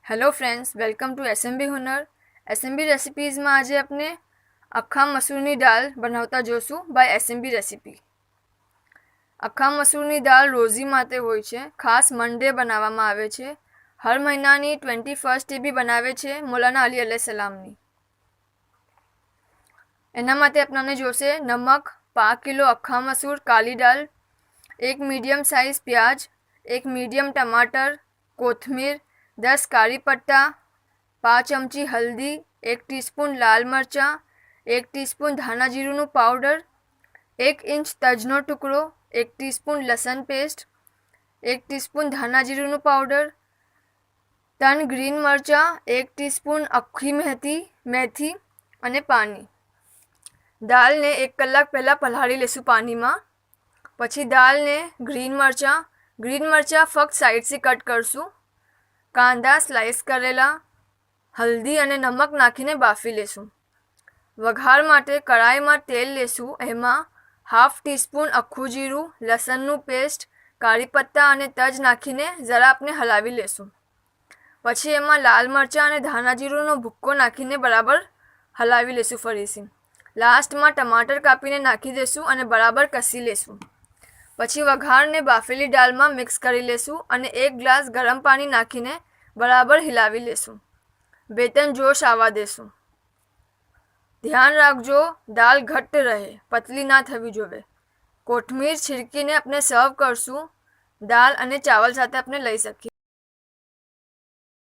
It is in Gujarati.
Hello friends, welcome to SMB Hunar. SMB recipes में आज अपने अख्खा मसूરની દાળ બનાવતા જોશું બાય એસએમબી રેસિપી। અખ્ખા મસૂરની દાળ રોઝી માટે હોય છે, ખાસ મંડે બનાવવામાં આવે છે। હર મહિનાની 21 બી બનાવે છે મૌલાના અલી અલૈહિસ્સલામની। એના માટે આપણને જોશે નમક, 5 કિલો અખ્ખા મસૂર કાલી દાળ, એક મીડિયમ સાઇઝ પ્યાજ, એક મીડિયમ ટમાટર, કોથમીર, 10 કારી પત્તા, 5 ચમચી હલ્દી, 1 ટીસ્પૂન લાલ મરચાં, 1 ટીસ્પૂન ધાણા જીરુંનું પાવડર, 1 ઇંચ તજનો ટુકડો, 1 ટીસ્પૂન લસણ પેસ્ટ, 1 ટીસ્પૂન ધાણા જીરુંનું પાવડર, 3 ગ્રીન મરચાં, 1 ટીસ્પૂન આખી મેથી અને પાણી। દાળને 1 કલાક પહેલાં પલાળી લેશું પાણીમાં। પછી દાળને ગ્રીન મરચાં ફક્ત સાઈડથી કટ કરશું। કાંદા સ્લાઇસ કરેલા, હલ્દી અને નમક નાખીને બાફી લેશું। વઘાર માટે કડાઈમાં તેલ લેશું। એમાં હાફ ટીસ્પૂન આખું જીરું, લસણનું પેસ્ટ, કાળી પત્તા અને તજ નાખીને જરા આપણે હલાવી લેશું। પછી એમાં લાલ મરચાં અને ધાણા જીરુંનો ભૂક્કો નાખીને બરાબર હલાવી લેશું ફરીથી। લાસ્ટમાં ટમાટર કાપીને નાખી દેશું અને બરાબર કસી લેશું। પછી વઘારને બાફેલી દાળમાં મિક્સ કરી લેશું અને 1 ગ્લાસ ગરમ પાણી નાખીને બરાબર હિલાવી લેશું। 2-3 જોશ આવવા દેશું। ધ્યાન રાખજો, દાળ ઘટ્ટ રહે, પતલી ના થવી જોઈએ। કોથમીર છીણકીને આપણે સર્વ કરશું। દાળ અને ચાવલ સાથે આપણે લઈ શકીએ।